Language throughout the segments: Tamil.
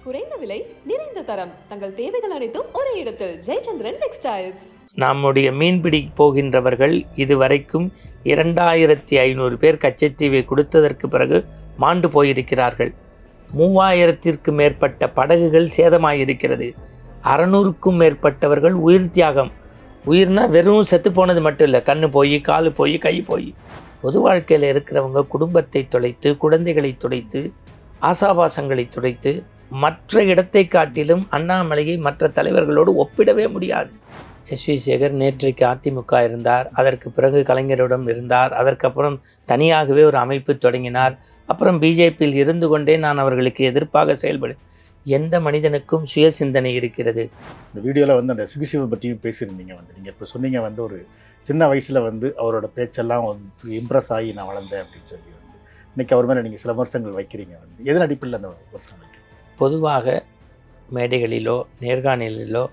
குறைந்த விலை, நிறைந்த தரம். தங்கள் தேவைகள் அனைத்தும் ஒரே இடத்தில். ஜெயச்சந்திரன் டெக்ஸ்டைல்ஸ். நம்முடைய மீன்பிடி போகின்றவர்கள் இதுவரைக்கும் 2500 பேர் கச்சத்தீவை கொடுத்ததற்கு பிறகு மாண்டு போயிருக்கிறார்கள். 3000த்திற்கும் மேற்பட்ட படகுகள் சேதமாயிருக்கிறது. 600க்கும் மேற்பட்டவர்கள் உயிர் தியாகம். உயிர்னா வெறும் செத்து போனது மட்டும் இல்லை, கண்ணு போய், காலு போய், கை போய். பொது வாழ்க்கையில் இருக்கிறவங்க குடும்பத்தை தொலைத்து, குழந்தைகளை துடைத்து, ஆசாபாசங்களை துடைத்து, மற்ற இடத்தை காட்டிலும் அண்ணாமலையை மற்ற தலைவர்களோடு ஒப்பிடவே முடியாது. எஸ்.வி. சேகர் நேற்றைக்கு அதிமுக இருந்தார், அதற்கு பிறகு கலைஞரிடம் இருந்தார், அதற்கப்புறம் தனியாகவே ஒரு அமைப்பு தொடங்கினார். அப்புறம் பிஜேபியில் இருந்து கொண்டே நான் அவர்களுக்கு எதிர்ப்பாக செயல்படு. எந்த மனிதனுக்கும் சுய சிந்தனை இருக்கிறது. இந்த வீடியோவில் அந்த சுகிசிவை பற்றியும் பேசியிருந்தீங்க. நீங்கள் இப்போ சொன்னீங்க ஒரு சின்ன வயசில் அவரோட பேச்செல்லாம் இம்ப்ரெஸ் ஆகி நான் வளர்ந்தேன் அப்படின்னு சொல்லி இன்றைக்கி அவர் மேலே நீங்கள் சில விமர்சனங்கள் வைக்கிறீங்க. எதன் அடிப்படையில் அந்த விமர்சனம் வைக்கிறீங்க? பொதுவாக மேடைகளிலோ நேர்காணலிலோ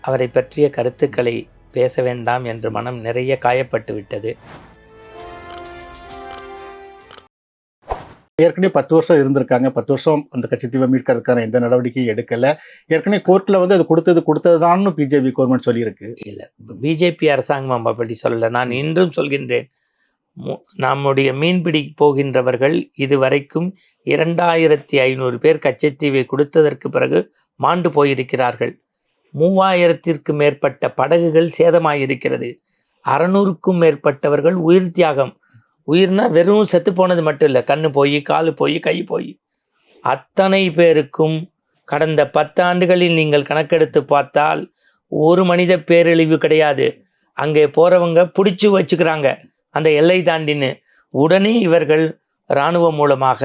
அவரை பற்றிய கருத்துக்களை பேச வேண்டாம் என்று மனம் நிறைய காயப்பட்டு விட்டது. ஏற்கனவே 10 வருஷம் இருந்திருக்காங்க. 10 வருஷம் அந்த கச்சத்தீவை மீட்கிறதுக்கான எந்த நடவடிக்கையும் எடுக்கலை. ஏற்கனவே கோர்ட்டில் அது கொடுத்ததுதான்னு பிஜேபி கவர்மெண்ட் சொல்லியிருக்கு. இல்லை, பிஜேபி அரசாங்கம் அப்படி சொல்லலை. நான் இன்றும் சொல்கின்றேன், நம்முடைய மீன்பிடி போகின்றவர்கள் இதுவரைக்கும் 2500 பேர் கச்சத்தீவை கொடுத்ததற்கு பிறகு மாண்டு போயிருக்கிறார்கள். 3000த்திற்கும் மேற்பட்ட படகுகள் சேதமாயிருக்கிறது. 600க்கும் மேற்பட்டவர்கள் உயிர் தியாகம். உயிர்னா வெறும் செத்து போனது மட்டும் இல்லை, கண்ணு போய், காலு போய், கை போய். அத்தனை பேருக்கும் கடந்த 10 ஆண்டுகளில் நீங்கள் கணக்கெடுத்து பார்த்தால் ஒரு மனித பேரழிவு கிடையாது. அங்கே போகிறவங்க பிடிச்சி வச்சுக்கிறாங்க அந்த எல்லை தாண்டின்னு. உடனே இவர்கள் இராணுவம் மூலமாக,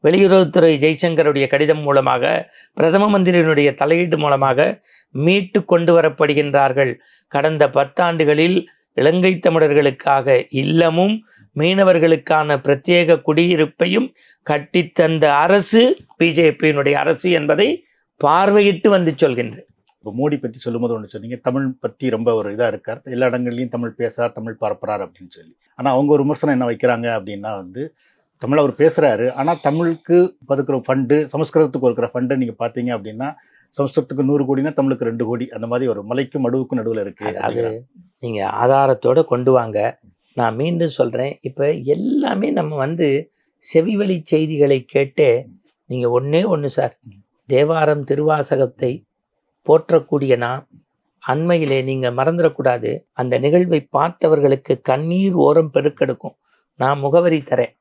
வெளியுறவுத்துறை ஜெய்சங்கருடைய கடிதம் மூலமாக, பிரதம மந்திரியினுடைய தலையீடு மூலமாக மீட்டு கொண்டு வரப்படுகின்றார்கள். கடந்த 10 ஆண்டுகளில் இலங்கை தமிழர்களுக்காக இல்லமும் மீனவர்களுக்கான பிரத்யேக குடியிருப்பையும் கட்டித்தந்த அரசு பிஜேபியினுடைய அரசு என்பதை பார்வையிட்டு வந்து சொல்கின்றேன். இப்போ மோடி பற்றி சொல்லும்போது ஒன்று சொன்னீங்க, தமிழ் பற்றி ரொம்ப ஒரு இதாக இருக்கார், எல்லா இடங்கள்லையும் தமிழ் பேசுகிறார், தமிழ் பரப்புறார் அப்படின்னு சொல்லி. ஆனால் அவங்க ஒரு விமர்சனம் என்ன வைக்கிறாங்க அப்படின்னா தமிழ் அவர் பேசுகிறாரு, ஆனால் தமிழுக்கு பதுக்கிற ஃபண்டு, சமஸ்கிருதத்துக்கு இருக்கிற ஃபண்டை நீங்கள் பார்த்தீங்க அப்படின்னா சமஸ்கிருதத்துக்கு 100 கோடினா தமிழுக்கு 2 கோடி, அந்த மாதிரி ஒரு மலைக்கும் மடுவுக்கும் நடுவில் இருக்குது. அது நீங்கள் ஆதாரத்தோடு கொண்டு வாங்க. நான் மீண்டும் சொல்கிறேன், இப்போ எல்லாமே நம்ம செவிவழி செய்திகளை கேட்டே நீங்கள் ஒன்று சார், தேவாரம் திருவாசகத்தை போற்றக்கூடிய நான் அண்மையிலே நீங்கள் மறந்துடக்கூடாது, அந்த நிகழ்வை பார்த்தவர்களுக்கு கண்ணீர் ஓரம் பெருக்கெடுக்கும். நான் முகவரி தரேன்.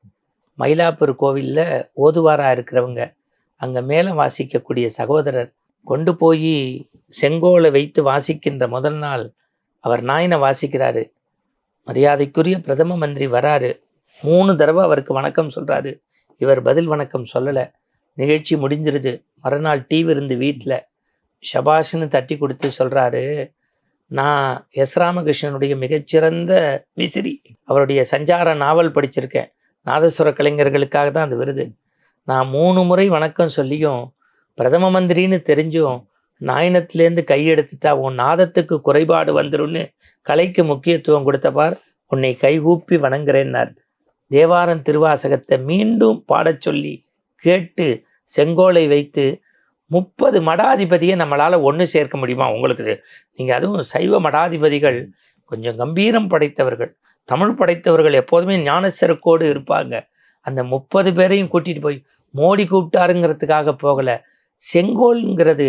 மயிலாப்பூர் கோவிலில் ஓதுவாராக இருக்கிறவங்க, அங்கே மேலே வாசிக்கக்கூடிய சகோதரர் கொண்டு போய் செங்கோலை வைத்து வாசிக்கின்ற முதல் நாள் அவர் நாயினை வாசிக்கிறாரு. மரியாதைக்குரிய பிரதம மந்திரி வராரு, 3 தடவை அவருக்கு வணக்கம் சொல்கிறாரு. இவர் பதில் வணக்கம் சொல்லலை. நிகழ்ச்சி முடிஞ்சிருது. மறுநாள் டிவி இருந்து வீட்டில் ஷபாஷ்னு தட்டி கொடுத்து சொல்கிறாரு, நான் எஸ் ராமகிருஷ்ணனுடைய மிகச்சிறந்த விசிறி, அவருடைய சஞ்சார நாவல் படிச்சிருக்கேன், நாதஸ்வர கலைஞர்களுக்காக தான் அது விருது. நான் 3 முறை வணக்கம் சொல்லியும் பிரதம மந்திரின்னு தெரிஞ்சும் நாயனத்துலேருந்து கையெடுத்துட்டா உன் நாதத்துக்கு குறைபாடு வந்துருன்னு கலைக்கு முக்கியத்துவம் கொடுத்தபார், உன்னை கைகூப்பி வணங்குறேன்னார். தேவாரம் திருவாசகத்தை மீண்டும் பாடச் சொல்லி கேட்டு செங்கோலை வைத்து 30 மடாதிபதியை நம்மளால் ஒன்று சேர்க்க முடியுமா உங்களுக்கு? நீங்கள் அதுவும் சைவ மடாதிபதிகள் கொஞ்சம் கம்பீரம் படைத்தவர்கள், தமிழ் படைத்தவர்கள், எப்போதுமே ஞானச்செருக்கோடு இருப்பாங்க. அந்த 30 பேரையும் கூட்டிகிட்டு போய் மோடி கூப்பிட்டாருங்கிறதுக்காக போகலை. செங்கோல்ங்கிறது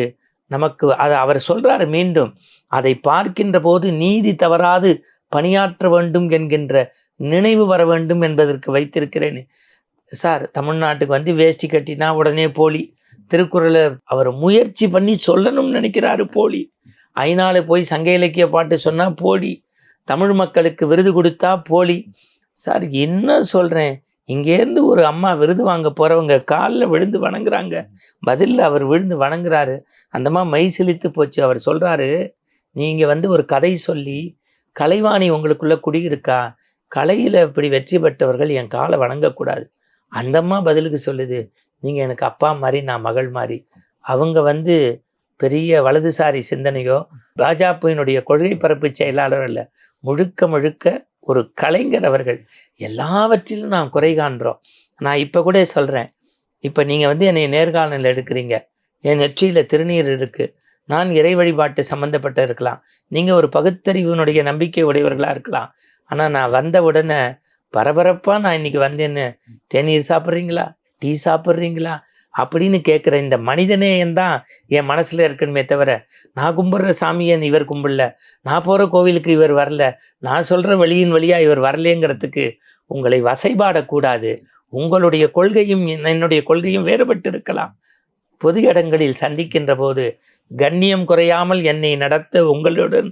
நமக்கு அது அவர் சொல்கிறாரு. மீண்டும் அதை பார்க்கின்ற போது நீதி தவறாது பணியாற்ற வேண்டும் என்கின்ற நினைவு வர வேண்டும் என்பதற்கு வைத்திருக்கிறேன். சார், தமிழ்நாட்டுக்கு வேஷ்டி கட்டினா உடனே போலி, திருக்குறளை அவர் முயற்சி பண்ணி சொல்லணும்னு நினைக்கிறாரு போலி, ஐநாள போய் சங்க இலக்கிய பாட்டு சொன்னால் போலி, தமிழ் மக்களுக்கு விருது கொடுத்தா போலி. சார், என்ன சொல்கிறேன், இங்கேருந்து ஒரு அம்மா விருது வாங்க போகிறவங்க காலில் விழுந்து வணங்குறாங்க, பதிலில் அவர் விழுந்து வணங்குறாரு. அந்தம்மா மை செலுத்து போச்சு. அவர் சொல்கிறாரு, நீங்கள் ஒரு கதை சொல்லி கலைவாணி உங்களுக்குள்ளே குடியிருக்கா, கலையில் இப்படி வெற்றி பெற்றவர்கள் என் காலை வணங்கக்கூடாது. அந்தம்மா பதிலுக்கு சொல்லுது, நீங்கள் எனக்கு அப்பா மாதிரி, நான் மகள் மாதிரி. அவங்க பெரிய வலதுசாரி சிந்தனையோ பாஜகவினுடைய கொள்கை பரப்பு செயலாளர் அல்ல, முழுக்க முழுக்க ஒரு கலைஞர் அவர்கள். எல்லாவற்றிலும் நாம் குறை காண்றோம். நான் இப்போ கூட சொல்கிறேன், இப்போ நீங்கள் என்னை நேர்காணல் எடுக்கிறீங்க, என் நெற்றியில் திருநீர் இருக்குது, நான் இறை வழிபாட்டு சம்மந்தப்பட்ட இருக்கலாம், நீங்கள் ஒரு பகுத்தறிவினுடைய நம்பிக்கை உடையவர்களாக இருக்கலாம். ஆனால் நான் வந்த உடனே பரபரப்பாக நான் இன்னைக்கு வந்தேன்னு தேநீர் சாப்பிட்றீங்களா, டீ சாப்பிட்றீங்களா அப்படின்னு கேட்குற இந்த மனிதநேயம்தான் என் மனசில் இருக்கணுமே தவிர, நான் கும்பிட்ற சாமியை இவர் கும்பிடல, நான் போகிற கோவிலுக்கு இவர் வரல, நான் சொல்கிற வழியின் வழியாக இவர் வரலேங்கிறதுக்கு உங்களை வசைபாடக்கூடாது. உங்களுடைய கொள்கையும் என்னுடைய கொள்கையும் வேறுபட்டு இருக்கலாம். பொது இடங்களில் சந்திக்கின்ற போது கண்ணியம் குறையாமல் என்னை நடத்த உங்களுடன்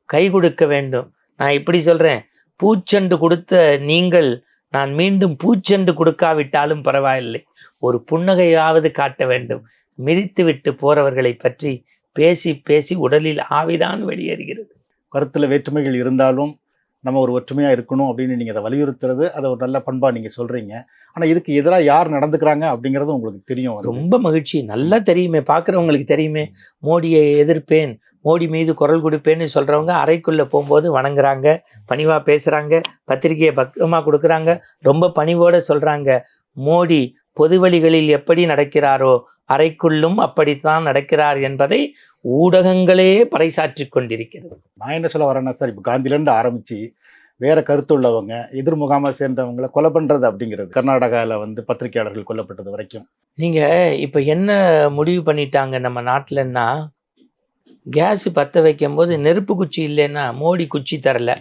கை கொடுக்க வேண்டும். நான் இப்படி சொல்கிறேன், பூச்செண்டு கொடுத்த நீங்கள் நான் மீண்டும் பூச்செண்டு கொடுக்காவிட்டாலும் பரவாயில்லை, ஒரு புன்னகையாவது காட்ட வேண்டும். மிதித்து விட்டு போறவர்களை பற்றி பேசி பேசி உடலில் ஆவிதான் வெளியேறுகிறது. கருத்தில் வேற்றுமைகள் இருந்தாலும் நம்ம ஒரு ஒற்றுமையாக இருக்கணும் அப்படின்னு நீங்கள் அதை வலியுறுத்துறது, அதை ஒரு நல்ல பண்பாக நீங்கள் சொல்கிறீங்க. ஆனால் இதுக்கு எதிராக யார் நடந்துக்கிறாங்க அப்படிங்கிறது உங்களுக்கு தெரியும். ரொம்ப மகிழ்ச்சி, நல்லா தெரியுமே, பார்க்குறவங்களுக்கு தெரியுமே. மோடியை எதிர்ப்பேன், மோடி மீது குரல் கொடுப்பேன்னு சொல்கிறவங்க அறைக்குள்ளே போகும்போது வணங்குறாங்க, பணிவாக பேசுகிறாங்க, பத்திரிகையை பக்கமாக கொடுக்குறாங்க, ரொம்ப பணிவோடு சொல்கிறாங்க. மோடி பொது வழிகளில் எப்படி நடக்கிறாரோ அறைக்குள்ளும் அப்படித்தான் நடக்கிறார் என்பதை ஊடகங்களே பறைசாற்றி கொண்டிருக்கிறது. நான் என்ன சொல்ல வரேன்னா சார், இப்போ காந்திலேருந்து ஆரம்பித்து வேற கருத்து உள்ளவங்க எதிர் முகாமை சேர்ந்தவங்களை கொலை பண்ணுறது அப்படிங்கிறது, கர்நாடகாவில் பத்திரிகையாளர்கள் கொல்லப்பட்டது வரைக்கும் நீங்கள் இப்போ என்ன முடிவு பண்ணிட்டாங்க நம்ம நாட்டிலன்னா, கேஸ் பற்ற வைக்கும்போது நெருப்பு குச்சி இல்லைன்னா மோடி குச்சி தரல,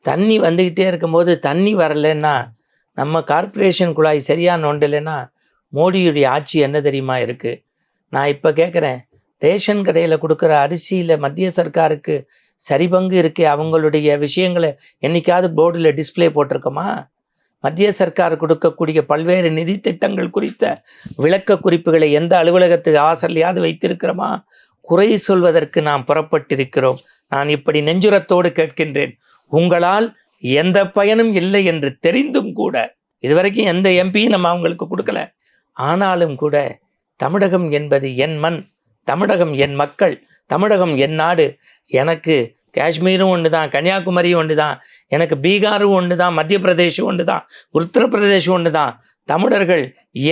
தண்ணி வந்துக்கிட்டே இருக்கும்போது தண்ணி வரலைன்னா, நம்ம கார்ப்பரேஷன் குழாய் சரியாக நோண்டலைன்னா மோடியுடைய ஆட்சி என்ன தெரியுமா இருக்குது? நான் இப்போ கேட்குறேன், ரேஷன் கடையில் கொடுக்குற அரிசியில் மத்திய சர்க்காருக்கு சரி பங்கு இருக்கே, அவங்களுடைய விஷயங்களை என்னைக்காவது போர்டில் டிஸ்பிளே போட்டிருக்கோமா? மத்திய சர்க்கார் கொடுக்கக்கூடிய பல்வேறு நிதி திட்டங்கள் குறித்த விளக்க குறிப்புகளை எந்த அலுவலகத்துக்கு ஆசல்லையாவது வைத்திருக்கிறோமா? குறை சொல்வதற்கு நாம் புறப்பட்டிருக்கிறோம். நான் இப்படி நெஞ்சுரத்தோடு கேட்கின்றேன், உங்களால் எந்த பயனும் இல்லை என்று தெரிந்தும் கூட இதுவரைக்கும் எந்த எம்பியும் நம்ம அவங்களுக்கு கொடுக்கல. ஆனாலும் கூட தமிழகம் என்பது என் மண், தமிழகம் என் மக்கள், தமிழகம் என் நாடு. எனக்கு காஷ்மீரும் ஒன்று தான், கன்னியாகுமரியும் ஒன்று தான், எனக்கு பீகாரும் ஒன்று தான், மத்திய பிரதேஷும் ஒன்று தான், உத்தரப்பிரதேஷும் ஒன்று தான். தமிழர்கள்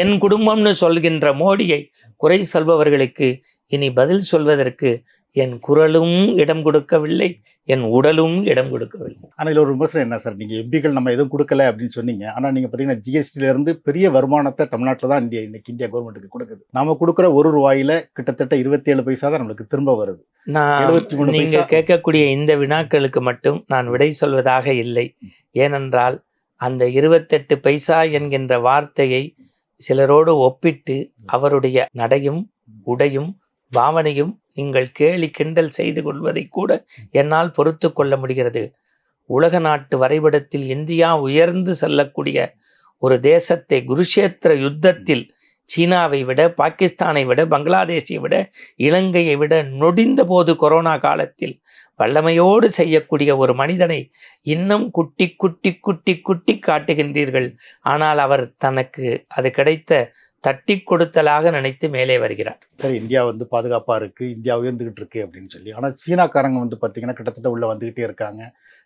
என் குடும்பம்னு சொல்கின்ற மோடியை குறை சொல்பவர்களுக்கு இனி பதில் சொல்வதற்கு என் குரலும் இடம் கொடுக்கவில்லை, என் உடலும் இடம் கொடுக்கவில்லை. ஆனால் இதில் ஒரு விமர்சனம் என்ன சார், நீங்கள் எம்பிக்கள் நம்ம எதுவும் கொடுக்கல அப்படின்னு சொன்னீங்க. ஆனால் நீங்கள் பார்த்தீங்கன்னா ஜிஎஸ்டியிலேருந்து பெரிய வருமானத்தை தமிழ்நாட்டில் தான் இன்னைக்கு இந்தியா கவர்மெண்ட்டுக்கு கொடுக்குது. நம்ம கொடுக்குற ஒரு ரூபாயில் கிட்டத்தட்ட 27 பைசா தான் நம்மளுக்கு திரும்ப வருது. நான் நீங்கள் கேட்கக்கூடிய இந்த வினாக்களுக்கு மட்டும் நான் விடை சொல்வதாக இல்லை. ஏனென்றால் அந்த 28 பைசா என்கின்ற வார்த்தையை சிலரோடு ஒப்பிட்டு அவருடைய நடையும் உடையும் பாவனையும் நீங்கள் கேலி கிண்டல் செய்து கொள்வதை கூட என்னால் பொறுத்து கொள்ள முடிகிறது. உலக நாட்டு வரைபடத்தில் இந்தியா உயர்ந்து செல்லக்கூடிய ஒரு தேசத்தை குருஷேத்திர யுத்தத்தில் சீனாவை விட, பாகிஸ்தானை விட, பங்களாதேஷை விட, இலங்கையை விட நொடிந்த போது கொரோனா காலத்தில் வல்லமையோடு செய்யக்கூடிய ஒரு மனிதனை இன்னும் குட்டி குட்டி குட்டி குட்டி காட்டுகின்றீர்கள். ஆனால் அவர் தனக்கு அது கிடைத்த தட்டி கொடுத்தலாக நினைத்து மேலே வருகிறார். சரி, இந்தியா பாதுகாப்பாக இருக்குது, இந்தியா உயர்ந்துகிட்டு இருக்கு அப்படின்னு சொல்லி. ஆனால் சீனாக்காரங்க பார்த்தீங்கன்னா கிட்டத்தட்ட உள்ளே வந்துக்கிட்டே இருக்காங்க.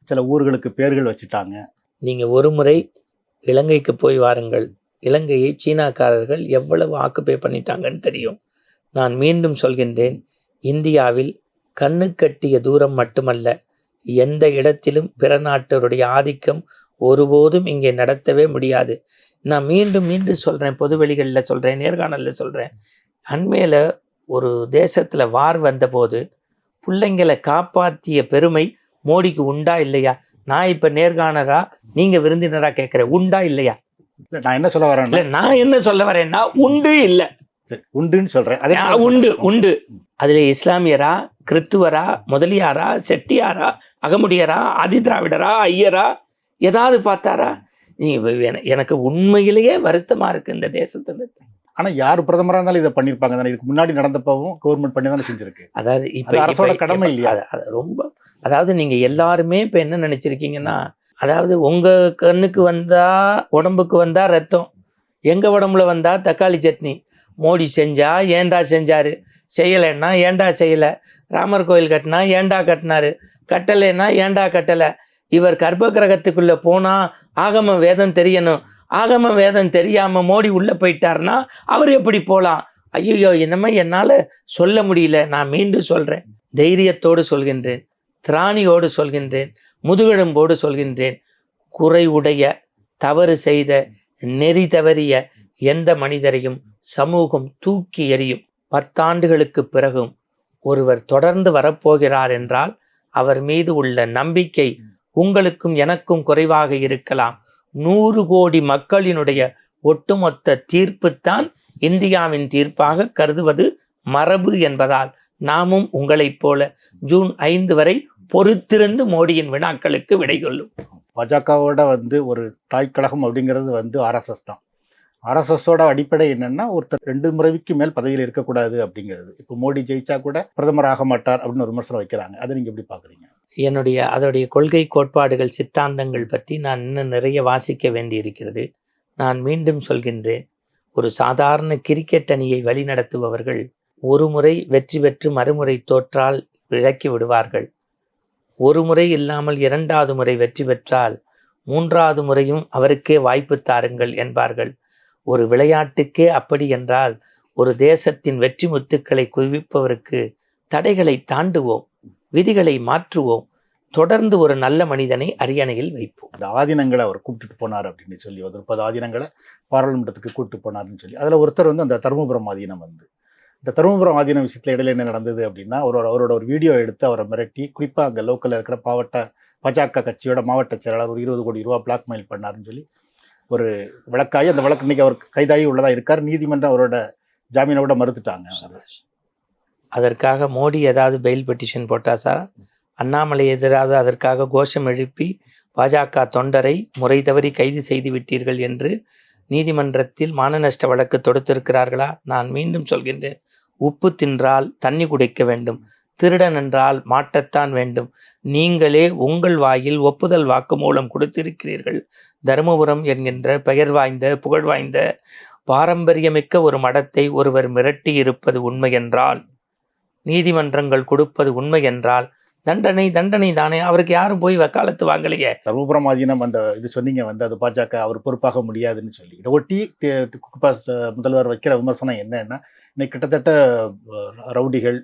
சில ஊர்களுக்கு பேர்கள் வச்சுட்டாங்க. நீங்கள் ஒரு முறை இலங்கைக்கு போய் வாருங்கள், இலங்கையை சீனாக்காரர்கள் எவ்வளவு ஆக்குப்பை பண்ணிட்டாங்கன்னு தெரியும். நான் மீண்டும் சொல்கின்றேன், இந்தியாவில் கண்ணு கட்டிய தூரம் மட்டுமல்ல, எந்த இடத்திலும் பிற நாட்டருடைய ஆதிக்கம் ஒருபோதும் இங்கே நடத்தவே முடியாது. நான் மீண்டும் மீண்டும் சொல்கிறேன், பொது வெளிகளில் சொல்கிறேன், நேர்காணலில் சொல்கிறேன். அண்மையில் ஒரு தேசத்தில் வார் வந்தபோது பிள்ளைங்களை காப்பாற்றிய பெருமை மோடிக்கு உண்டா இல்லையா? நான் இப்போ நேர்காணலா நீங்கள் விருந்தினராக கேட்குறேன், உண்டா இல்லையா? நான் என்ன சொல்ல வரேன், நான் என்ன சொல்ல வரேன்னா உண்டு இல்லை, உண்டுன்னு சொல்கிறேன். உண்டு உண்டு. அதில் இஸ்லாமியரா, கிறித்துவரா, முதலியாரா, செட்டியாரா, அகமுடியரா, ஆதிதிராவிடரா, ஐயரா ஏதாவது பார்த்தாரா? எனக்கு உண்மையிலேயே வருத்தமா இருக்கு இந்த தேசத்துல. ஆனா யார் பிரதமரா இருந்தாலும் இதை பண்ணிருப்பாங்க தானே. இதுக்கு முன்னாடி நடந்தப்பவும் கவர்மெண்ட் பண்ணி தானே செஞ்சிருக்கு. அதாவது இப்ப அரசோட கடமை இல்லையா? ரொம்ப, அதாவது நீங்க எல்லாருமே இப்ப என்ன நினைச்சிருக்கீங்கன்னா, அதாவது உங்க கண்ணுக்கு வந்தா உடம்புக்கு வந்தா ரத்தம், எங்க உடம்புல வந்தா தக்காளி சட்னி. மோடி செஞ்சா ஏண்டா செஞ்சாரு, செய்யலைன்னா ஏண்டா செய்யல, ராமர் கோயில் கட்டினா ஏண்டா கட்டினாரு, கட்டலைன்னா ஏண்டா கட்டலை. இவர் கர்ப்ப கிரகத்துக்குள்ள போனா ஆகம வேதம் தெரியணும், ஆகம வேதம் தெரியாம மோடி உள்ள போயிட்டாருன்னா அவர் எப்படி போகலாம்? ஐயோ என்னமே என்னால் சொல்ல முடியல. நான் மீண்டும் சொல்கிறேன், தைரியத்தோடு சொல்கின்றேன், திராணியோடு சொல்கின்றேன், முதுகெலும்போடு சொல்கின்றேன். குறைவுடைய, தவறு செய்த, நெறி தவறிய எந்த மனிதரையும் சமூகம் தூக்கி எறியும். 10 ஆண்டுகளுக்கு பிறகும் ஒருவர் தொடர்ந்து வரப்போகிறார் என்றால் அவர் மீது உள்ள நம்பிக்கை உங்களுக்கும் எனக்கும் குறைவாக இருக்கலாம். 100 கோடி மக்களினுடைய ஒட்டுமொத்த தீர்ப்புத்தான் இந்தியாவின் தீர்ப்பாக கருதுவது மரபு என்பதால் நாமும் உங்களைப் போல ஜூன் 5 வரை பொறுத்திருந்து மோடியின் வினாக்களுக்கு விடை கொள்ளும். பாஜகவோட வந்து ஒரு தாய்க்கழகம் அப்படிங்கிறது வந்து ஆர்எஸ்எஸ் தான். ஆர்எஸ்எஸோட அடிப்படை என்னன்னா, ஒருத்தர் 2 முறைக்கு மேல் பதவியில் இருக்கக்கூடாது அப்படிங்கிறது. இப்போ மோடி ஜெயிச்சா கூட பிரதமர் ஆக மாட்டார் அப்படின்னு ஒரு விமர்சனம் வைக்கிறாங்க. அதை நீங்க எப்படி பாக்குறீங்க? அதோடைய கொள்கை, கோட்பாடுகள், சித்தாந்தங்கள் பற்றி நான் இன்னும் நிறைய வாசிக்க வேண்டி இருக்கிறது. நான் மீண்டும் சொல்கின்றேன், ஒரு சாதாரண கிரிக்கெட் அணியை வழிநடத்துபவர்கள் ஒரு முறை வெற்றி பெற்று மறுமுறை தோற்றால் விலக்கி விடுவார்கள். ஒரு முறை இல்லாமல் 2வது முறை வெற்றி பெற்றால் 3வது முறையும் அவருக்கே வாய்ப்பு தாருங்கள் என்பார்கள். ஒரு விளையாட்டுக்கே அப்படி என்றால் ஒரு தேசத்தின் வெற்றி முத்துக்களை குவிப்பவருக்கு தடைகளை தாண்டுவோம், விதிகளை மாற்றுவோம், தொடர்ந்து ஒரு நல்ல மனிதனை அரியணையில் வைப்போம். இந்த ஆதீனங்களை அவர் கூப்பிட்டு போனார் அப்படின்னு சொல்லி, 30 ஆதீனங்களை பாராளுமன்றத்துக்கு கூப்பிட்டு போனார்னு சொல்லி, அதில் ஒருத்தர் வந்து அந்த தருமபுரம் ஆதீனம் வந்து, இந்த தருமபுரம் ஆதீனம் விஷயத்தில் இடையில என்ன நடந்தது அப்படின்னா, அவரோட ஒரு வீடியோ எடுத்து அவரை மிரட்டி, குறிப்பாக அங்கே லோக்கலில் இருக்கிற பாஜக கட்சியோட மாவட்ட செயலாளர் ஒரு 20 கோடி ரூபா பிளாக்மெயில் பண்ணாருன்னு சொல்லி ஒரு வழக்காகி, அந்த வழக்கு இன்னைக்கு அவர் கைதாகி உள்ளதாக இருக்கார். நீதிமன்றம் அவரோட ஜாமீனோட மறுத்துட்டாங்க. அதற்காக மோடி ஏதாவது பெயில் பெட்டிஷன் போட்டா சார்? அண்ணாமலை எதிராக அதற்காக கோஷம் எழுப்பி பாஜக தொண்டரை முறை தவறி கைது செய்து விட்டீர்கள் என்று நீதிமன்றத்தில் மான நஷ்ட வழக்கு தொடுத்திருக்கிறார்களா? நான் மீண்டும் சொல்கின்றேன், உப்பு தின்றால் தண்ணி குடிக்க வேண்டும், திருடன் என்றால் மாட்டத்தான் வேண்டும். நீங்களே உங்கள் வாயில் ஒப்புதல் வாக்குமூலம் கொடுத்திருக்கிறீர்கள். தருமபுரம் என்கின்ற பெயர் வாய்ந்த, புகழ் வாய்ந்த, பாரம்பரியமிக்க ஒரு மடத்தை ஒருவர் மிரட்டி இருப்பது உண்மை என்றால், நீதிமன்றங்கள் கொடுப்பது உண்மை என்றால் தண்டனை தானே. அவருக்கு யாரும் போய் வக்காலத்து வாங்கலையே. தருமபுரம் ஆதீனம் அந்த இது சொன்னீங்க வந்து, அது பாஜக அவர் பொறுப்பாக முடியாதுன்னு சொல்லி, இதை ஒட்டி முதல்வர் வைக்கிற விமர்சனம் என்னன்னா, இன்னைக்கு கிட்டத்தட்ட ரவுடிகள்,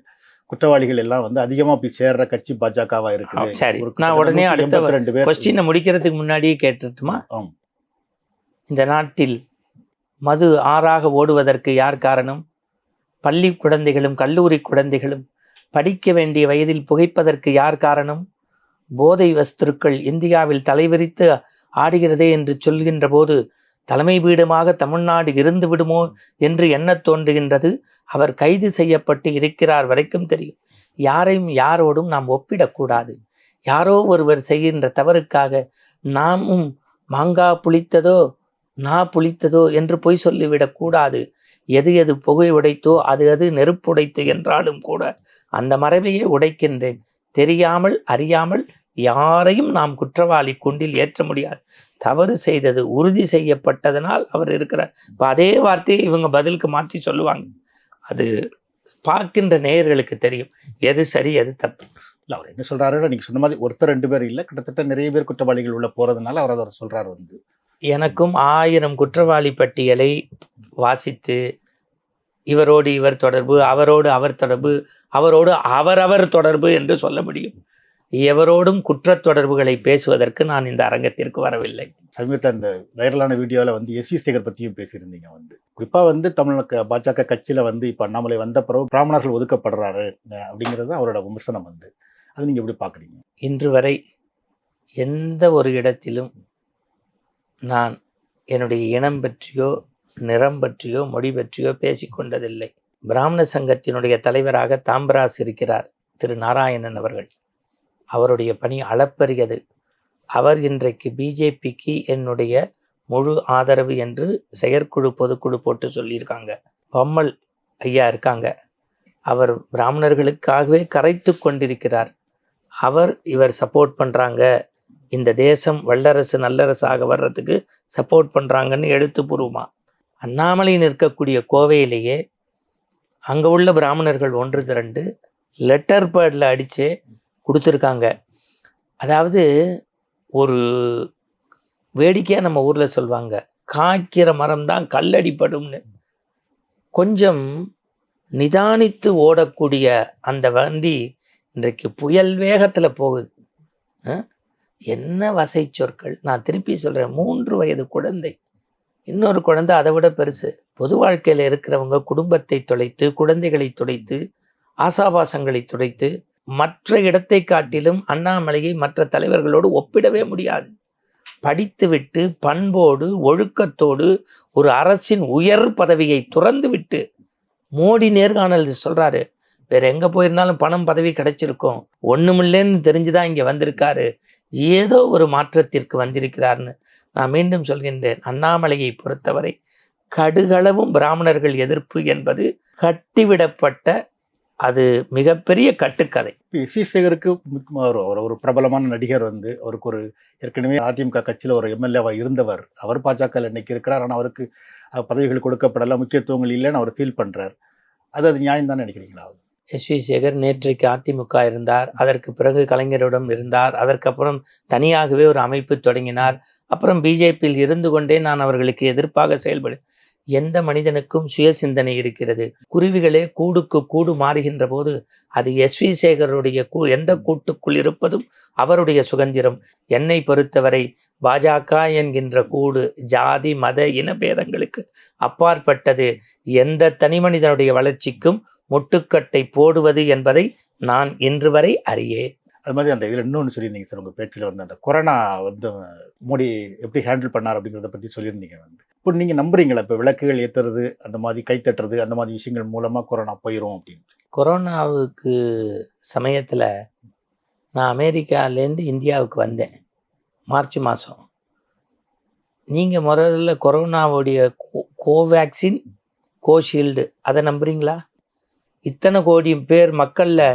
குற்றவாளிகள் எல்லாம் வந்து அதிகமா போய் சேர்ற கட்சி பாஜகவா இருக்குது. சரி, நான் உடனே அடுத்த 2 பேர் கொஸ்டினை முடிக்கிறதுக்கு முன்னாடியே கேட்டுட்டுமா? இந்த நாட்டில் மது ஆறாக ஓடுவதற்கு யார் காரணம்? பள்ளி குழந்தைகளும் கல்லூரி குழந்தைகளும் படிக்க வேண்டிய வயதில் புகைப்பதற்கு யார் காரணம்? போதை வஸ்துக்கள் இந்தியாவில் தலைவிரித்து ஆடுகிறதே என்று சொல்கின்ற போது தலைமை பீடமாக தமிழ்நாடு இருந்து விடுமோ என்று எண்ண தோன்றுகின்றது. அவர் கைது செய்யப்பட்டு இருக்கிறார் வரைக்கும் தெரியும். யாரையும் யாரோடும் நாம் ஒப்பிடக்கூடாது. யாரோ ஒருவர் செய்கின்ற தவறுக்காக நாமும் மாங்கா புளித்ததோ நான் புளித்ததோ என்று பொய் சொல்லிவிடக்கூடாது. எது எது புகை உடைத்தோ அது நெருப்புடைத்து என்றாலும் கூட அந்த மரபையே உடைக்கின்றேன். தெரியாமல் அறியாமல் யாரையும் நாம் குற்றவாளி குண்டில் ஏற்ற முடியாது. தவறு செய்தது உறுதி செய்யப்பட்டதனால் அவர் இருக்கிறார். இப்போ அதே வார்த்தையை இவங்க பதிலுக்கு மாற்றி சொல்லுவாங்க. அது பார்க்கின்ற நேயர்களுக்கு தெரியும் எது சரி எது தப்பு. இல்லை, அவர் என்ன சொல்றாருன்னா, நீங்க சொன்ன மாதிரி ஒருத்தர் 2 பேர் இல்லை, கிட்டத்தட்ட நிறைய பேர் குற்றவாளிகள் உள்ள போறதுனால அவர் அதை சொல்றாரு. வந்து எனக்கும் 1000 குற்றவாளி பட்டியலை வாசித்து இவரோடு இவர் தொடர்பு, அவரோடு அவர் தொடர்பு, அவரோடு அவரவர் தொடர்பு என்று சொல்ல முடியும். எவரோடும் குற்ற தொடர்புகளை பேசுவதற்கு நான் இந்த அரங்கத்திற்கு வரவில்லை. சமீபத்தில் அந்த வைரலான வீடியோவில் வந்து எஸ்.வி. சேகர் பற்றியும் பேசியிருந்தீங்க. வந்து குறிப்பாக வந்து பாஜக கட்சியில் வந்து இப்போ அண்ணாமலை வந்த பிறகு பிராமணர்கள் ஒதுக்கப்படுறாரு அப்படிங்கிறது அவரோட விமர்சனம். வந்து அது நீங்கள் எப்படி பார்க்குறீங்க? இன்று வரை எந்த ஒரு இடத்திலும் நான் என்னுடைய இனம் பற்றியோ நிறம் பற்றியோ மொழி பற்றியோ பேசிக்கொண்டதில்லை. பிராமண சங்கத்தினுடைய தலைவராக தாம்பராஸ் இருக்கிறார், திரு நாராயணன் அவர்கள். அவருடைய பணி அளப்பரியது. அவர் இன்றைக்கு பிஜேபிக்கு என்னுடைய முழு ஆதரவு என்று செயற்குழு பொதுக்குழு போட்டு சொல்லியிருக்காங்க. பம்மல் ஐயா இருக்காங்க, அவர் பிராமணர்களுக்காகவே கரைத்து கொண்டிருக்கிறார். இவர் சப்போர்ட் பண்ணுறாங்க, இந்த தேசம் வல்லரசு நல்லரசாக வர்றதுக்கு சப்போர்ட் பண்ணுறாங்கன்னு எழுத்துப்பூர்வமா. அண்ணாமலை நிற்கக்கூடிய கோவையிலேயே அங்கே உள்ள பிராமணர்கள் ஒன்று திரண்டு லெட்டர் பேடில் அடித்து கொடுத்துருக்காங்க. அதாவது ஒரு வேடிக்கையாக நம்ம ஊரில் சொல்லுவாங்க, காய்க்கிற மரம் தான் கல்லடிப்படும்னு. கொஞ்சம் நிதானித்து ஓடக்கூடிய அந்த வண்டி இன்றைக்கு புயல் வேகத்தில் போகுது. என்ன வசை சொற்கள்! நான் திருப்பி சொல்கிறேன், 3 வயது குழந்தை, இன்னொரு குழந்தை அதை விட பெருசு. பொது வாழ்க்கையில் இருக்கிறவங்க குடும்பத்தை தொலைத்து, குழந்தைகளை துடைத்து, ஆசாபாசங்களை துடைத்து, மற்ற இடத்தை காட்டிலும் அண்ணாமலையை மற்ற தலைவர்களோடு ஒப்பிடவே முடியாது. படித்துவிட்டு பண்போடு ஒழுக்கத்தோடு ஒரு அரசின் உயர் பதவியை துறந்து விட்டு மோடி நேர்காணல் சொல்றாரு, வேற எங்க போயிருந்தாலும் பணம் பதவி கிடைச்சிருக்கும், ஒண்ணுமில்லைன்னு தெரிஞ்சுதான் இங்க வந்திருக்காரு, ஏதோ ஒரு மாற்றத்திற்கு வந்திருக்கிறார்னு நான் மீண்டும் சொல்கின்றேன். அண்ணாமலையை பொறுத்தவரை கடுகளவும் பிராமணர்கள் எதிர்ப்பு என்பது கட்டிவிடப்பட்ட அது மிகப்பெரிய கட்டுக்கதை. எஸ்.வி. சேகருக்கு ஒரு பிரபலமான நடிகர் வந்து அவருக்கு ஒரு ஏற்கனவே அதிமுக கட்சியில் ஒரு எம்எல்ஏவா இருந்தவர், அவர் பாஜக இன்னைக்கு இருக்கிறார், ஆனால் அவருக்கு பதவிகள் கொடுக்கப்படல, முக்கியத்துவங்கள் இல்லைன்னு அவர் ஃபீல் பண்றார். அது நியாயம் தான் நினைக்கிறீங்களா? எஸ்.வி. சேகர் நேற்றைக்கு அதிமுக இருந்தார், அதற்கு பிறகு கலைஞரிடம் இருந்தார், அதற்கப்புறம் தனியாகவே ஒரு அமைப்பு தொடங்கினார், அப்புறம் பிஜேபியில் இருந்து கொண்டே நான் அவர்களுக்கு எதிர்ப்பாக செயல்படு. எந்த மனிதனுக்கும் சுய சிந்தனை இருக்கிறது. குருவிகளே கூடுக்கு கூடு மாறுகின்ற போது அது எஸ்.வி. சேகருடைய எந்த கூட்டுக்குள் இருப்பதும் அவருடைய சுதந்திரம். என்னை பொறுத்தவரை பாஜக என்கின்ற கூடு ஜாதி மத இன பேதங்களுக்கு அப்பாற்பட்டது. எந்த தனி மனிதனுடைய வளர்ச்சிக்கும் முட்டுக்கட்டை போடுவது என்பதை நான் இன்று வரை அறியேன். அது மாதிரி அந்த இதில் இன்னொன்று சொல்லியிருந்தீங்க சார், உங்கள் பேச்சில் வந்து அந்த கொரோனா வந்து மோடி எப்படி ஹேண்டில் பண்ணார் அப்படிங்கிறத பற்றி சொல்லியிருந்தீங்க. வந்து இப்போ நீங்கள் நம்புறீங்களா, இப்போ விளக்குகள் ஏற்றுறது, அந்த மாதிரி கை தட்டுறது, அந்த மாதிரி விஷயங்கள் மூலமாக கொரோனா போயிடும் அப்படின்னு? கொரோனாவுக்கு சமயத்தில் நான் அமெரிக்காலேருந்து இந்தியாவுக்கு வந்தேன் மார்ச் மாதம். நீங்கள் முதல்ல கொரோனாவுடைய கோவேக்சின் கோஷீல்டு அதை நம்புறீங்களா? இத்தனை கோடி பேர் மக்களில்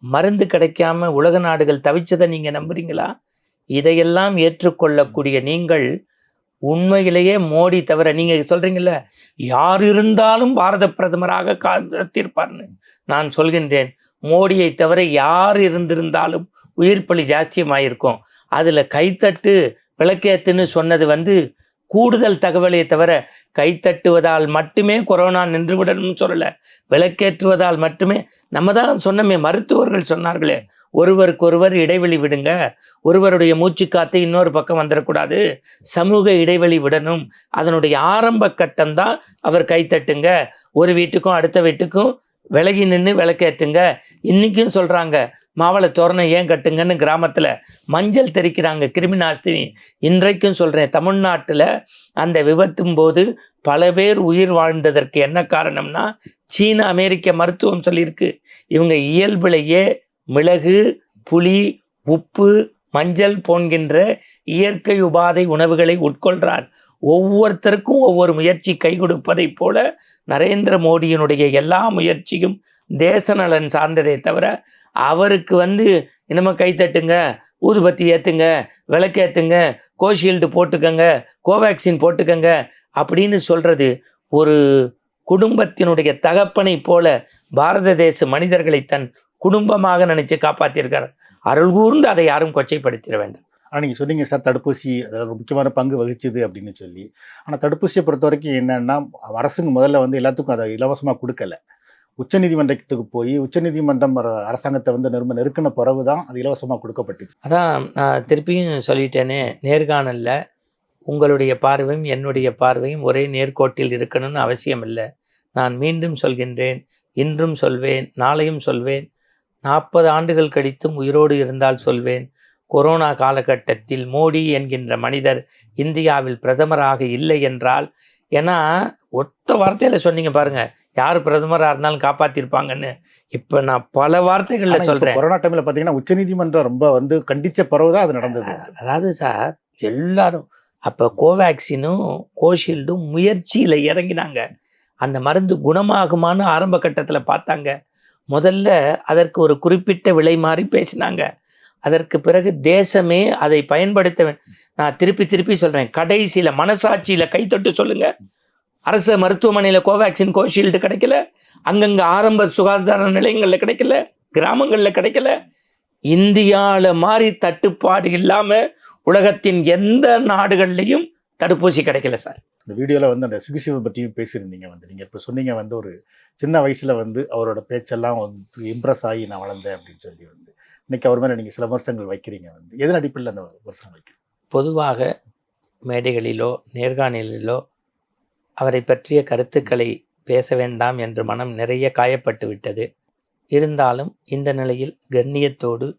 மருந்து கிடைக்காம உலக நாடுகள் தவிச்சதை நீங்கள் நம்புறீங்களா? இதையெல்லாம் ஏற்றுக்கொள்ளக்கூடிய நீங்கள் உண்மையிலேயே மோடி தவிர, நீங்கள் சொல்கிறீங்கள யார் இருந்தாலும் பாரத பிரதமராக காத்திருப்பார்னு, நான் சொல்கின்றேன் மோடியை தவிர யார் இருந்திருந்தாலும் உயிர் பலி ஜாஸ்தியமாயிருக்கும். அதில் கைத்தட்டு விளக்கேத்துன்னு சொன்னது வந்து கூடுதல் தகவலை தவிர கைத்தட்டுவதால் மட்டுமே கொரோனா நின்றுவிடணும்னு சொல்லலை, விளக்கேற்றுவதால் மட்டுமே. நம்ம தான் சொன்னமே, மருத்துவர்கள் சொன்னார்களே, ஒருவருக்கொருவர் இடைவெளி விடுங்க, ஒருவருடைய மூச்சு காற்று இன்னொரு பக்கம் வந்துடக்கூடாது, சமூக இடைவெளி விடணும். அதனுடைய ஆரம்ப கட்டம்தான் அவர் கைத்தட்டுங்க, ஒரு வீட்டுக்கும் அடுத்த வீட்டுக்கும் விலகி நின்று விளக்கேற்றுங்க. இன்னைக்கும் சொல்கிறாங்க மாவளை தோரணம் ஏன் கட்டுங்கன்னு கிராமத்தில் மஞ்சள் தெரிக்கிறாங்க கிருமிநாசினி. இன்றைக்கும் சொல்கிறேன், தமிழ்நாட்டில் அந்த விபத்தும் போது பல பேர் உயிர் வாழ்ந்ததற்கு என்ன காரணம்னா, சீன அமெரிக்க மருத்துவம் சொல்லியிருக்கு, இவங்க இயல்பிலேயே மிளகு, புளி, உப்பு, மஞ்சள் போன்கின்ற இயற்கை உபாதை உணவுகளை உட்கொள்கிறார். ஒவ்வொருத்தருக்கும் ஒவ்வொரு முயற்சி கை கொடுப்பதை போல நரேந்திர மோடியினுடைய எல்லா முயற்சியும் தேச நலன் சார்ந்ததை தவிர அவருக்கு வந்து இனிமே கைத்தட்டுங்க, ஊதுபத்தி ஏற்றுங்க, விளக்கேற்றுங்க, கோஷீல்டு போட்டுக்கங்க, கோவேக்சின் போட்டுக்கங்க அப்படின்னு சொல்கிறது ஒரு குடும்பத்தினுடைய தகப்பனை போல பாரத தேச மனிதர்களை தன் குடும்பமாக நினைச்சு காப்பாற்றியிருக்கார். அருள் கூர்ந்து அதை யாரும் கொச்சைப்படுத்திட வேண்டாம். ஆனால் நீங்கள் சொன்னீங்க சார், தடுப்பூசி அதாவது முக்கியமான பங்கு வகிச்சுது அப்படின்னு சொல்லி. ஆனால் தடுப்பூசியை பொறுத்த வரைக்கும் என்னன்னா, அரசுங்க முதல்ல வந்து எல்லாத்துக்கும் அதை இலவசமாக கொடுக்கல. உச்சநீதிமன்றத்துக்கு போய் உச்சநீதிமன்றம் அரசாங்கத்தை வந்து நெருக்கின பிறகு தான் அது இலவசமாக கொடுக்கப்பட்டுச்சு. அதான் நான் திருப்பியும் சொல்லிட்டேனே, நேர்காணலில் உங்களுடைய பார்வையும் என்னுடைய பார்வையும் ஒரே நேர்கோட்டில் இருக்கணும்னு அவசியம் இல்லை. நான் மீண்டும் சொல்கின்றேன், இன்றும் சொல்வேன், நாளையும் சொல்வேன், 40 ஆண்டுகள் கழித்தும் உயிரோடு இருந்தால் சொல்வேன், கொரோனா காலகட்டத்தில் மோடி என்கின்ற மனிதர் இந்தியாவில் பிரதமராக இல்லை என்றால், ஏன்னா ஒத்த வார்த்தையில் சொன்னீங்க பாருங்க, யார் பிரதமராக இருந்தாலும் காப்பாற்றிருப்பாங்கன்னு. இப்போ நான் பல வார்த்தைகளில் சொல்கிறேன். கொரோனா டைமில் பார்த்தீங்கன்னா உச்சநீதிமன்றம் ரொம்ப வந்து கண்டித்த பிறகு தான் அது நடந்தது. அதாவது சார், எல்லாரும் அப்போ கோவேக்சினும் கோஷீல்டும் முயற்சியில் இறங்கினாங்க. அந்த மருந்து குணமாகுமான்னு ஆரம்ப கட்டத்தில் பார்த்தாங்க. முதல்ல அதற்கு ஒரு குறிப்பிட்ட விலை மாறி பேசினாங்க. அதற்கு பிறகு தேசமே அதை பயன்படுத்த நான் திருப்பி சொல்கிறேன், கடைசியில் மனசாட்சியில் கைத்தொட்டு சொல்லுங்கள், அரசு மருத்துவமனையில் கோவேக்சின் கோஷீல்டு கிடைக்கல, அங்கங்கே ஆரம்ப சுகாதார நிலையங்களில் கிடைக்கல, கிராமங்களில் கிடைக்கல. இந்தியாவில் மாதிரி தட்டுப்பாடு இல்லாமல் உலகத்தின் எந்த நாடுகள்லையும் தடுப்பூசி கிடைக்கல சார். இந்த வீடியோவில் வந்து அந்த சுகிசிவம் பற்றியும் பேசியிருந்தீங்க வந்து நீங்கள் இப்போ சொன்னீங்க வந்து ஒரு சின்ன வயசில் வந்து அவரோட பேச்செல்லாம் வந்து இம்ப்ரெஸ் ஆகி நான் வளர்ந்தேன் அப்படின்னு சொல்லி வந்து இன்னைக்கு அவர் மேலே நீங்கள் சில விமர்சனங்கள் வைக்கிறீங்க வந்து எதன் அடிப்படையில் அந்த விமர்சனம் வைக்கிறீங்க? பொதுவாக மேடைகளிலோ நேர்காணலிலோ அவரை பற்றிய கருத்துக்களை பேச வேண்டாம் என்று மனம் நிறைய காயப்பட்டு விட்டது. இருந்தாலும் இந்த நிலையில் கண்ணியத்தோடு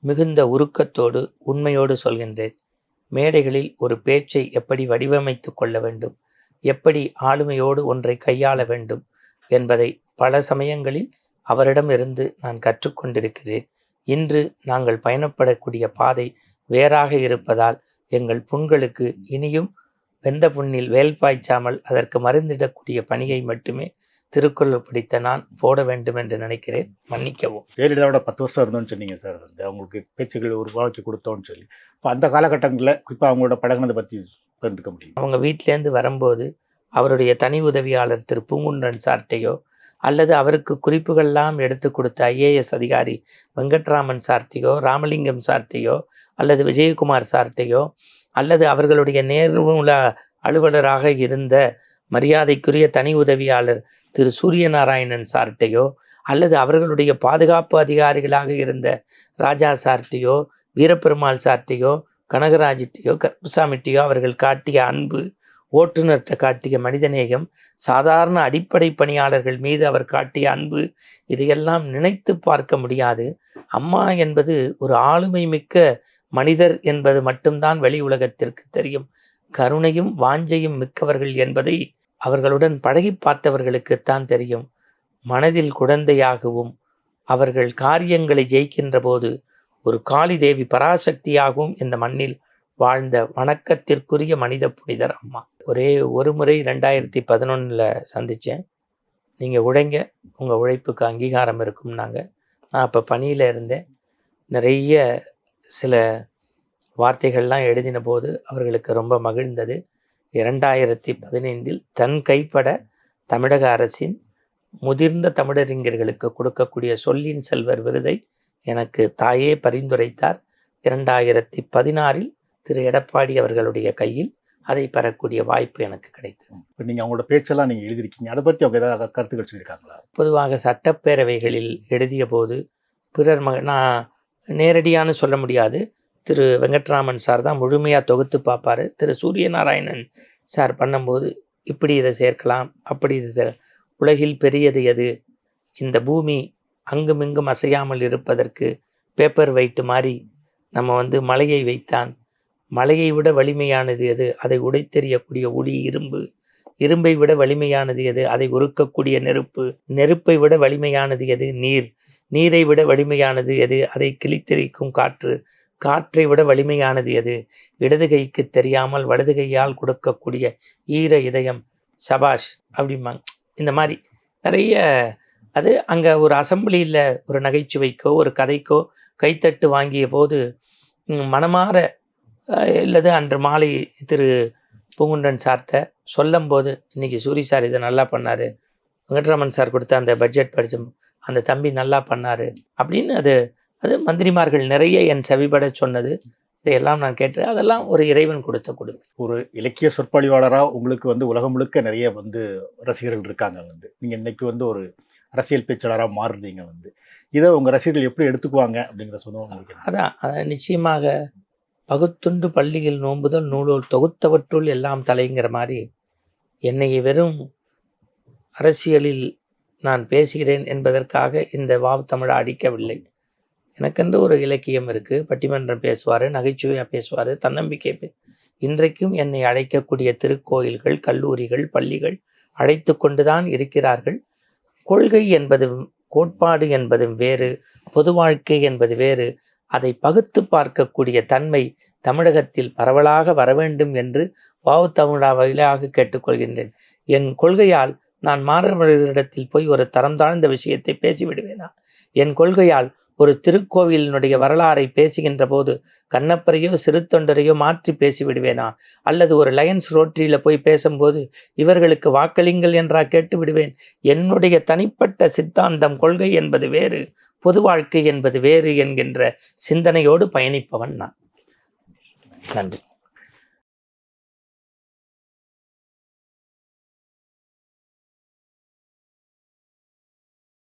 மிகுந்த உருக்கத்தோடு உண்மையோடு சொல்கின்றேன். மேடைகளில் ஒரு பேச்சை எப்படி வடிவமைத்து கொள்ள வேண்டும், எப்படி ஆளுமையோடு ஒன்றை கையாள வேண்டும் என்பதை பல சமயங்களில் அவரிடமிருந்து நான் கற்றுக்கொண்டிருக்கிறேன். இன்று நாங்கள் பயணப்படக்கூடிய பாதை வேறாக இருப்பதால் எங்கள் புண்களுக்கு இனியும் வெந்த புண்ணில் வேல் பாய்ச்சாமல் அதற்கு மருந்திடக்கூடிய பணியை மட்டுமே திருக்குறள் பிடித்த நான் போட வேண்டும் என்று நினைக்கிறேன். மன்னிக்கவும். ஜெயலலிதாவோட 10 வருஷம் இருந்தோம்னு சொன்னீங்க சார் வந்து அவங்களுக்கு பேச்சுகள் ஒரு வாழ்க்கை கொடுத்தோம்னு சொல்லி. இப்போ அந்த காலகட்டங்களில் குறிப்பாக அவங்களோட பழகினதை பற்றி பகிர்ந்துக்க முடியும்? அவங்க வீட்டிலேருந்து வரும்போது அவருடைய தனி உதவியாளர் திரு பூங்குன்றன் சார்ட்டையோ அல்லது அவருக்கு குறிப்புகள்லாம் எடுத்து கொடுத்த ஐஏஎஸ் அதிகாரி வெங்கட்ராமன் சார்ட்டையோ ராமலிங்கம் சார்ட்டையோ அல்லது விஜயகுமார் சார்ட்டையோ அல்லது அவர்களுடைய நேர்முல அலுவலராக இருந்த மரியாதைக்குரிய தனி உதவியாளர் திரு சூரியநாராயணன் சார்ட்டையோ அல்லது அவர்களுடைய பாதுகாப்பு அதிகாரிகளாக இருந்த ராஜா சார்ட்டையோ வீரப்பெருமாள் சார்ட்டையோ கனகராஜிட்டையோ கருப்புசாமிட்டையோ அவர்கள் காட்டிய அன்பு, ஓட்டுநர்கிட்ட காட்டிய மனிதநேயம், சாதாரண அடிப்படை பணியாளர்கள் மீது அவர் காட்டிய அன்பு, இதையெல்லாம் நினைத்து பார்க்க முடியாது. அம்மா என்பது ஒரு ஆளுமை மிக்க மனிதர் என்பது மட்டும்தான் வெளி உலகத்திற்கு தெரியும். கருணையும் வாஞ்சையும் மிக்கவர்கள் என்பதை அவர்களுடன் பழகி பார்த்தவர்களுக்குத்தான் தெரியும். மனதில் குழந்தையாகவும் அவர்கள் காரியங்களை ஜெயிக்கின்ற போது ஒரு காளி தேவி பராசக்தியாகவும் இந்த மண்ணில் வாழ்ந்த வணக்கத்திற்குரிய மனித புனிதர் அம்மா. ஒரே ஒரு முறை 2011 சந்தித்தேன். நீங்கள் உழைங்க, உங்கள் உழைப்புக்கு அங்கீகாரம் இருக்கும்னாங்க. நான் அப்போ பணியில் இருந்தேன். நிறைய சில வார்த்தைகள்லாம் எழுதின போது அவர்களுக்கு ரொம்ப மகிழ்ந்தது. 2015 தன் கைப்பட தமிழக அரசின் முதிர்ந்த தமிழறிஞர்களுக்கு கொடுக்கக்கூடிய சொல்லின் செல்வர் விருதை எனக்கு தாயே பரிந்துரைத்தார். 2016 திரு எடப்பாடி அவர்களுடைய கையில் அதை பெறக்கூடிய வாய்ப்பு எனக்கு கிடைத்தது. இப்போ நீங்கள் அவங்களோட பேச்செல்லாம் நீங்கள் எழுதியிருக்கீங்க, அதை பற்றி அவங்க ஏதாவது கருத்துக்கள் சொல்லியிருக்காங்களா? பொதுவாக சட்டப்பேரவைகளில் எழுதிய போது பிறர் நான் நேரடியான சொல்ல முடியாது. திரு வெங்கட்ராமன் சார் தான் முழுமையாக தொகுத்து பார்ப்பார். திரு சூரியநாராயணன் சார் பண்ணும்போது இப்படி இதை சேர்க்கலாம், அப்படி இது உலகில் பெரியது எது, இந்த பூமி அங்குமிங்கும் அசையாமல் இருப்பதற்கு பேப்பர் வெயிட் மாதிரி நம்ம மலையை வைத்தான், மலையை விட வலிமையானது எது, அதை உடைத்தெறியக்கூடிய ஒளி இரும்பு, இரும்பை விட வலிமையானது எது, அதை உருக்கக்கூடிய நெருப்பு, நெருப்பை விட வலிமையானது எது, நீர், நீரை விட வலிமையானது எது, அதை கிழித்தெறிக்கும் காற்று, காற்றை விட வலிமையானது எது, இடது கைக்கு தெரியாமல் வலது கையால் கொடுக்கக்கூடிய ஈர இதயம், சபாஷ் அப்படிம்பாங்க. இந்த மாதிரி நிறைய அது அங்கே ஒரு அசம்பிளியில் ஒரு நகைச்சுவைக்கோ ஒரு கதைக்கோ கைத்தட்டு வாங்கிய போது மனமாற இல்லது அன்று மாலை திரு பூங்குன்றன் சார்கிட்ட சொல்லும் போது, இன்னைக்கு சூரி சார் இதை நல்லா பண்ணார், வெங்கட்ராமன் சார் கொடுத்த அந்த பட்ஜெட் படித்த அந்த தம்பி நல்லா பண்ணார் அப்படின்னு அது மந்திரிமார்கள் நிறைய என் செவிபட சொன்னது. இதையெல்லாம் நான் கேட்டேன். அதெல்லாம் ஒரு இறைவன் கொடுத்த கொடுமை. ஒரு இலக்கிய சொற்பொழிவாளராக உங்களுக்கு உலகம் முழுக்க நிறைய ரசிகர்கள் இருக்காங்க. நீங்கள் இன்னைக்கு ஒரு அரசியல் பேச்சாளராக மாறுறீங்க. இதை உங்கள் ரசிகர்கள் எப்படி எடுத்துக்குவாங்க அப்படிங்கிற சொன்னோம். அதான் நிச்சயமாக பகுத்துண்டு பள்ளியில் நோம்புதல் நூலோல் தொகுத்தவற்றுள் எல்லாம் தலைங்கிற மாதிரி என்னை வெறும் அரசியலில் நான் பேசுகிறேன் என்பதற்காக இந்த வாவ் தமிழை அடிக்கவில்லை. எனக்கென்று ஒரு இலக்கியம் இருக்குது. பட்டிமன்றம் பேசுவார், நகைச்சுவையாக பேசுவார், தன்னம்பிக்கை இன்றைக்கும் என்னை அழைக்கக்கூடிய திருக்கோயில்கள், கல்லூரிகள், பள்ளிகள் அழைத்து கொண்டுதான் இருக்கிறார்கள். கொள்கை என்பதும் கோட்பாடு என்பதும் வேறு, பொது வாழ்க்கை என்பது வேறு. அதை பகுத்து பார்க்கக்கூடிய தன்மை தமிழகத்தில் பரவலாக வர வேண்டும் என்று வாவ் தமிழா வழியாக கேட்டுக்கொள்கின்றேன். என் கொள்கையால் நான் மாணவர்களிடத்தில் போய் ஒரு தரம் தாழ்ந்த விஷயத்தை பேசிவிடுவேனா? என் கொள்கையால் ஒரு திருக்கோவிலினுடைய வரலாறை பேசுகின்ற போது கண்ணப்பரையோ சிறு தொண்டரையோ மாற்றி பேசிவிடுவேனா? அல்லது ஒரு லயன்ஸ் ரோட்டரியில் போய் பேசும்போது இவர்களுக்கு வாக்களிங்கள் என்றா கேட்டு விடுவேன்? என்னுடைய தனிப்பட்ட சித்தாந்தம், கொள்கை என்பது வேறு, பொது வாழ்க்கை என்பது வேறு என்கின்ற சிந்தனையோடு பயணிப்பவன் நான். நன்றி.